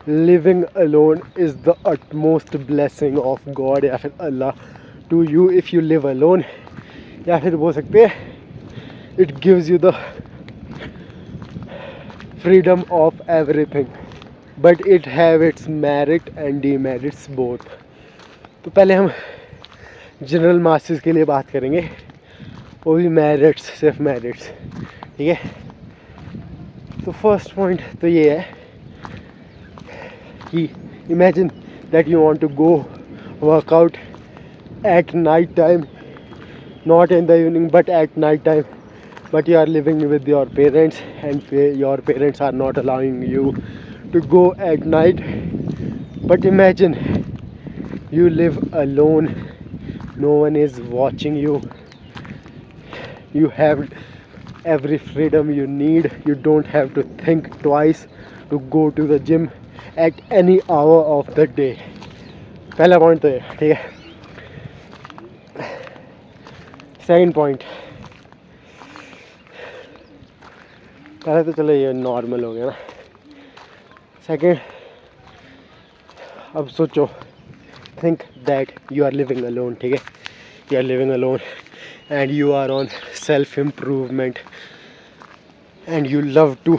Living alone is the utmost blessing of God या फिर अल्लाह to you if you live alone, या फिर बोल सकते हैं it gives you the freedom of everything, but it have its merit and demerits both. तो पहले हम जनरल मासेस के लिए बात करेंगे, वो भी मेरिट्स, सिर्फ मेरिट्स, ठीक है। तो फर्स्ट पॉइंट तो ये है कि imagine that you want to go workout at night time, not in the evening but at night time, but you are living with your parents and your parents are not allowing you to go at night. But imagine you live alone, no one is watching you, you have every freedom you need, you don't have to think twice to go to the gym at any hour of the day. पहला point तो है, ठीक है। Second point, पहले तो चलो ये normal हो गया ना। सेकंड, अब सोचो, think that you are living alone, ठीक है। You are living alone and you are on self improvement and you love to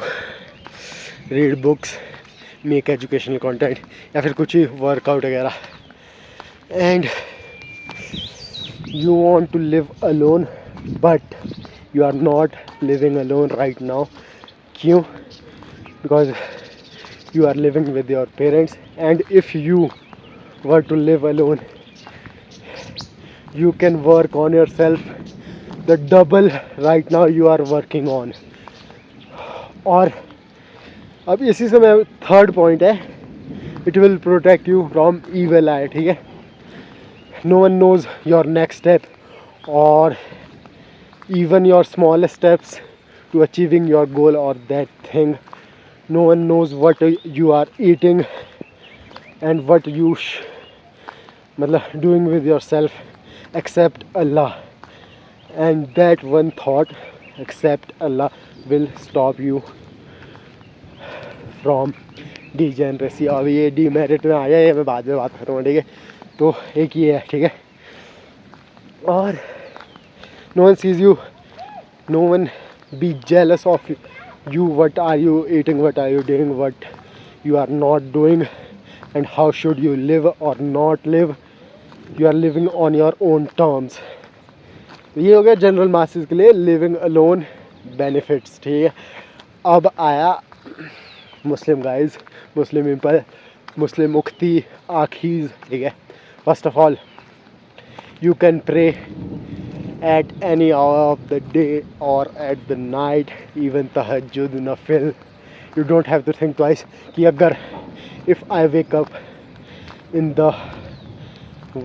read books, make educational content या फिर कुछ ही वर्कआउट वगैरह, and you want to live alone but you are not living alone right now. क्यों? Because you are living with your parents, and if you were to live alone you can work on yourself the double right now you are working on. और अब इसी से मैं third point है, it will protect you from evil eye, ठीक है। No one knows your next step or even your smallest steps to achieving your goal or that thing. No one knows what you are eating and what you doing with yourself except Allah, and that one thought except Allah will stop you from degeneracy. अब ये demerit में आया, ये मैं बाद में बात करूँगा, ठीक है। तो एक ये है, ठीक है। और no one sees you, no one be jealous of you, what are you eating, what are you doing, what you are not doing, and how should you live or not live. You are living on your own terms. तो ये हो गया general masses के लिए living alone benefits, ठीक है। अब आया मुस्लिम गाइज, मुस्लिम पीपल, मुस्लिम उख्ती आखीज, ठीक है। First of all, you can pray at any hour of the day or at the night, even tahajjud, nafil. You don't have to think twice कि अगर if I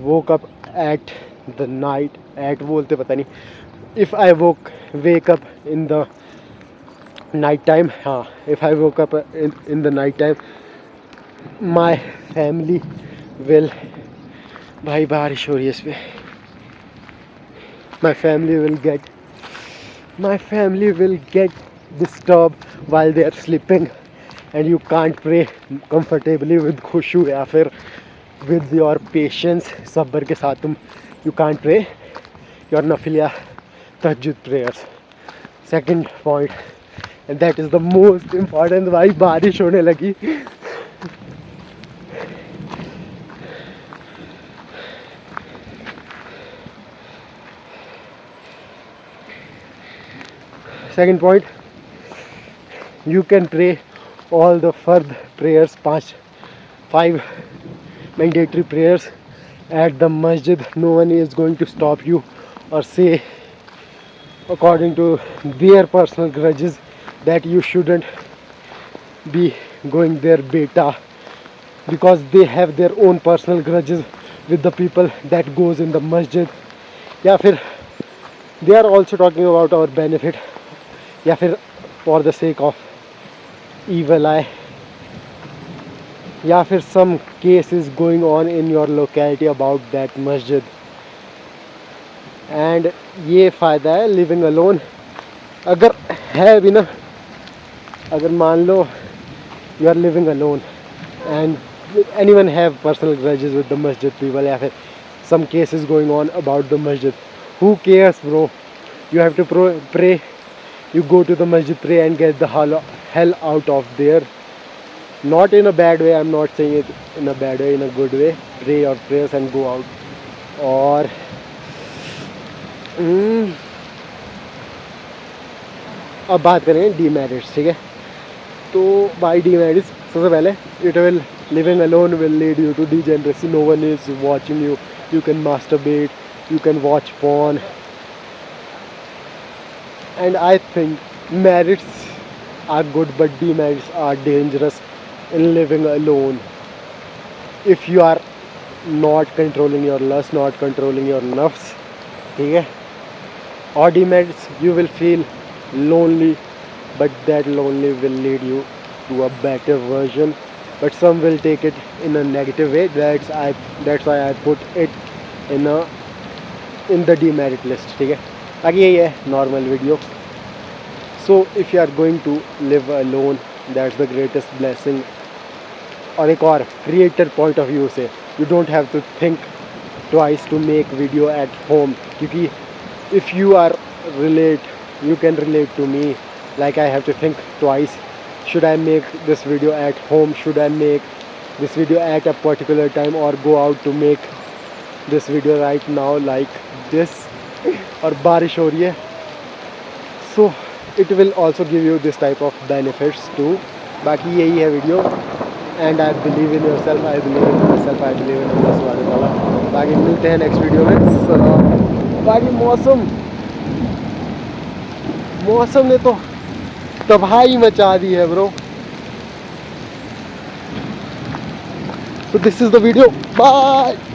woke up at the night, at बोलते पता नहीं, if I wake up in the night time, हाँ, if I woke up in the night time, my family will, भाई बारिश हो रही है इस पे, my family will get disturbed while they are sleeping, and you can't pray comfortably with khushu या फिर with your patience, सब्र के साथ तुम you can't pray your nafil या tahajjud prayers. Second point, and that is the most important, भाई बारिश होने लगी। Second point, you can pray all the fard prayers, 5 mandatory prayers at the masjid. No one is going to stop you or say according to their personal grudges that you shouldn't be going there beta, because they have their own personal grudges with the people that goes in the masjid, या फिर they are also talking about our benefit, या फिर for the sake of evil eye, या फिर some case is going on in your locality about that masjid. And ये फ़ायदा है living alone. अगर है भी ना, अगर मान लो you are living alone and anyone have personal grudges with the masjid people, या फिर some cases going on about the masjid, who cares bro? You have to pray, you go to the masjid, pray and get the hell out of there. Not in a bad way, I'm not saying it in a bad way, in a good way. Pray your prayers and go out. और अब बात करेंगे demerits, ठीक है। तो by demerits, सबसे पहले it will living alone will lead you to degeneracy, no one is watching you, you can masturbate, you can watch porn, and I think merits are good but demerits are dangerous in living alone. If you are not controlling your lust, not controlling your nafs, ठीक है, or demerits, you will feel lonely, but that lonely will lead you to a better version, but some will take it in a negative way. That's why I put it in the demerit list, ठीक है। बाकी यही है normal video. So if you are going to live alone, that's the greatest blessing. और एक और creator point of view से, you don't have to think twice to make video at home, क्योंकि if you are you can relate to me, like I have to think twice, should I make this video at home, should I make this video at a particular time, or go out to make this video right now like this, और बारिश हो रही है। So it will also give you this type of benefits too. बाकी यही है video, and I believe in yourself, I believe in myself, I believe in Allah subhanahu wa ta'ala। बाकी मिलते हैं नेक्स्ट वीडियो में। सलाम। बाकी मौसम ने तो तबाही मचा दी है bro. So this is the video, bye।